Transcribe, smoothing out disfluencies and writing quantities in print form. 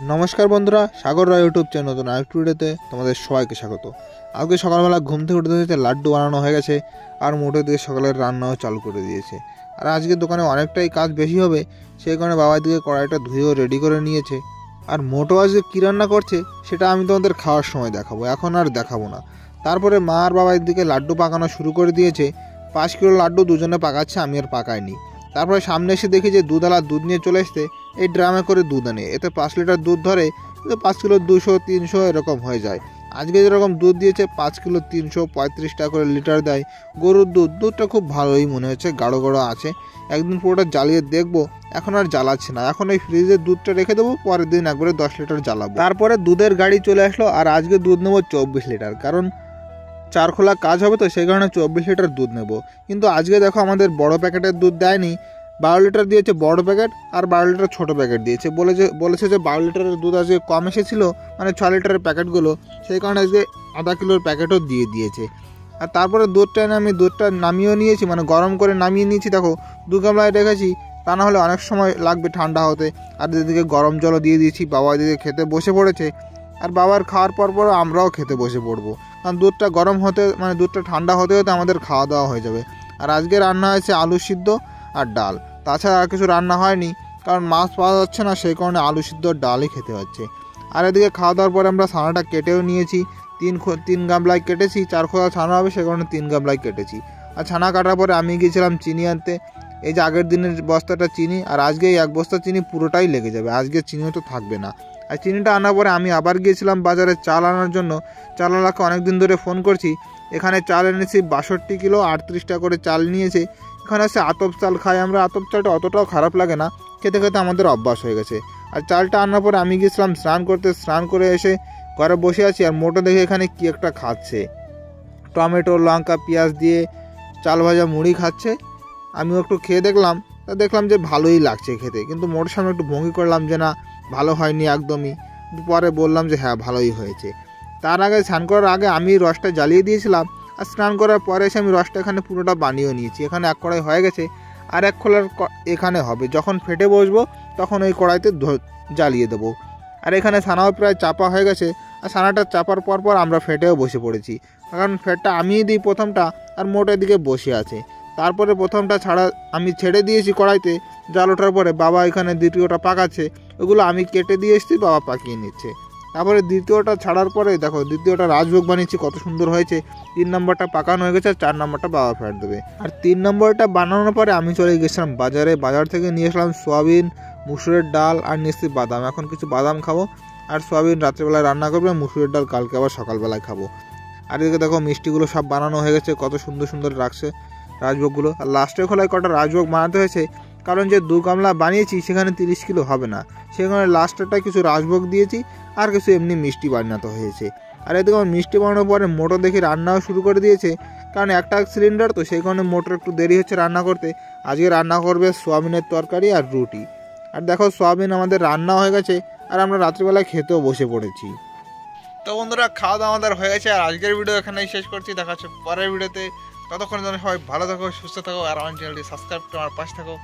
নমস্কার বন্ধুরা, সাগর রায় YouTube channel নতুন আরেকটি ভিডিওতে তোমাদের সবাইকে স্বাগত। আজকে সকালবেলা ঘুম থেকে উঠতে হয়েছে, লাড্ডু বানানো হয়ে গেছে আর মোটর দিয়ে সকালের রান্নাও চালু করে দিয়েছে। আর আজকে দোকানে অনেকটাই কাজ বেশি হবে, সেই কারণে বাবার দিকে কড়াইটা ধুয়েও রেডি করে নিয়েছে। আর মোটো আজকে কী রান্না করছে সেটা আমি তোমাদের খাওয়ার সময় দেখাবো, এখন আর দেখাবো না। তারপরে মা আর বাবার দিকে লাড্ডু পাকানো শুরু করে দিয়েছে। 5 কিলো লাড্ডু দুজনে পাকাচ্ছে, আমি আর পাকাইনি। তারপরে সামনে এসে দেখি যে দুধওয়ালা দুধ নিয়ে চলে এসছে, এই ড্রামে করে দুধ আনে। এতে 5 লিটার দুধ ধরে, 5 কিলো 200-300 এরকম হয়ে যায়। আজকে যেরকম দুধ দিয়েছে 5 কিলো 335 টাকা করে লিটার দেয়। গরুর দুধটা খুব ভালোই মনে হচ্ছে, গাঢ় গাঢ় আছে। একদিন পুরোটা জ্বালিয়ে দেখবো। এখন আর জ্বালাচ্ছি না, এখন এই ফ্রিজে দুধটা রেখে দেবো, পরের দিন একবারে 10 লিটার জ্বালাবো। তারপরে দুধের গাড়ি চলে আসলো, আর আজকে দুধ নেবো 24 লিটার, কারণ 4 খোলা কাজ হবে, তো সেই কারণে 24 লিটার দুধ নেব। কিন্তু আজকে দেখো আমাদের বড় প্যাকেটের দুধ দেয়নি, 12 লিটার দিয়েছে বড় প্যাকেট, আর 12 লিটার ছোটো প্যাকেট দিয়েছে। বলেছে যে 12 লিটারের দুধ আজকে কম এসেছিল, মানে 6 লিটারের প্যাকেটগুলো, সেই কারণে আজকে আধা কিলোর প্যাকেটও দিয়ে দিয়েছে। আর তারপরে দুধটা এনে আমি দুধটা নামিয়েও নিয়েছি, মানে গরম করে নামিয়ে নিয়েছি। দেখো 2 গামলায় রেখেছি, তা না হলে অনেক সময় লাগবে ঠান্ডা হতে। আর এদিকে গরম জলও দিয়ে দিয়েছি, বাবা এদিকে খেতে বসে পড়েছে। আর বাবার খাওয়ার পর আমরাও খেতে বসে পড়বো, কারণ দুধটা গরম হতে, মানে দুধটা ঠান্ডা হতে হতে আমাদের খাওয়া দাওয়া হয়ে যাবে। আর আজকে রান্না হয়েছে আলু সিদ্ধ আর ডাল, তাছাড়া আর কিছু রান্না হয়নি, কারণ মাছ পাওয়া যাচ্ছে না, সেই কারণে আলু সিদ্ধ আর ডালই খেতে হচ্ছে। আর এদিকে খাওয়া দাওয়ার পরে আমরা ছানাটা কেটেও নিয়েছি, 3 গামলায় কেটেছি। 4 খোলা ছানা হবে, সে কারণে 3 গামলায় কেটেছি। আর ছানা কাটার পরে আমি গিয়েছিলাম চিনি আনতে, এই যে আগের দিনের বস্তাটা চিনি, আর আজকে এই 1 বস্তা চিনি পুরোটাই লেগে যাবে, আজকে চিনিও তো থাকবে না। আর চিনিটা আনার পরে আমি আবার গিয়েছিলাম বাজারে চাল আনার জন্য। চালওয়ালাকে অনেক দিন ধরে ফোন করছি। এখানে চাল এনেছি 62 কিলো, 38 টাকা করে চাল নিয়েছে। এখানে আছে আতপ চাল খাই আমরা, আতপ চালটা অতটাও খারাপ লাগে না, খেতে খেতে আমাদের অভ্যাস হয়ে গেছে। আর চালটা আনার পরে আমি গেছিলাম স্নান করতে, স্নান করে এসে ঘরে বসে আছি, আর মোটো দেখে এখানে কি একটা খাচ্ছে, টমেটো লঙ্কা পেঁয়াজ দিয়ে চাল ভাজা মুড়ি খাচ্ছে। আমিও একটু খেয়ে দেখলাম, তা দেখলাম যে ভালোই লাগছে খেতে, কিন্তু মোটোর সামনে একটু ভঙ্গি করলাম যে না ভালো হয়নি একদমই। পরে বললাম যে হ্যাঁ ভালোই হয়েছে। তার আগে স্নান করার আগে আমি রসটা জ্বালিয়ে দিয়েছিলাম, আর স্নান করার পরে এসে আমি রসটা এখানে পুরোটা বানিয়েও নিয়েছি। এখানে 1 কড়াই হয়ে গেছে, আর 1 খোলার এখানে হবে। যখন ফেটে বসবো তখন ওই কড়াইতে জ্বালিয়ে দেবো। আর এখানে ছানাও প্রায় চাপা হয়ে গেছে, আর ছানাটা চাপার পর আমরা ফেটেও বসে পড়েছি, কারণ ফেটটা আমিই দিই প্রথমটা, আর মোটের দিকে বসে আছে। তারপরে প্রথমটা আমি ছেড়ে দিয়েছি কড়াইতে, জাল ওঠার পরে বাবা এখানে দ্বিতীয়টা পাকাচ্ছে। ওগুলো আমি কেটে দিয়ে এসেছি, বাবা পাকিয়ে নিচ্ছে। তারপরে দ্বিতীয়টা ছাড়ার পরে দেখো দ্বিতীয়টা রাজভোগ বানিয়েছি, কত সুন্দর হয়েছে। 3 নম্বরটা পাকানো হয়ে গেছে, আর 4 নম্বরটা বাবা ফেট দেবে। আর 3 নম্বরটা বানানোর পরে আমি চলে গেছিলাম বাজারে। বাজার থেকে নিয়ে আসলাম সোয়াবিন, মুসুরের ডাল, আর নিয়েছি বাদাম। এখন কিছু বাদাম খাবো, আর সোয়াবিন রাত্রেবেলায় রান্না করবে, মুসুরের ডাল কালকে আবার সকালবেলায় খাবো। আর এদিকে দেখো মিষ্টিগুলো সব বানানো হয়ে গেছে, কত সুন্দর সুন্দর রাখছে রাজভোগগুলো। আর লাস্টের খোলায় কটা রাজভোগ বানাতে হয়েছে, কারণ যে 2 গামলা বানিয়েছি সেখানে 30 কিলো হবে না, সেখানে লাস্টেরটায় কিছু রাজভোগ দিয়েছি, আর কিছু এমনি মিষ্টি বানাতে হয়েছে। আর এদিকে আমার মিষ্টি বানানোর পরে মোটর দেখি রান্নাও শুরু করে দিয়েছে, কারণ একটা সিলিন্ডার তো, সেই কারণে মোটর একটু দেরি হচ্ছে রান্না করতে। আজকে রান্না করবে সোয়াবিনের তরকারি আর রুটি। আর দেখো সোয়াবিন আমাদের রান্না হয়ে গেছে, আর আমরা রাত্রিবেলায় খেতেও বসে পড়েছি। তো বন্ধুরা, খাওয়া দাওয়া আমাদের হয়ে গেছে, আর আজকের ভিডিও এখানেই শেষ করছি। দেখা হচ্ছে পরের ভিডিওতে। ততক্ষণ যেন সবাই ভালো থাকো, সুস্থ থাকো, আর আমার চ্যানেলটি সাবস্ক্রাইব করে আমার পাশে থাকো।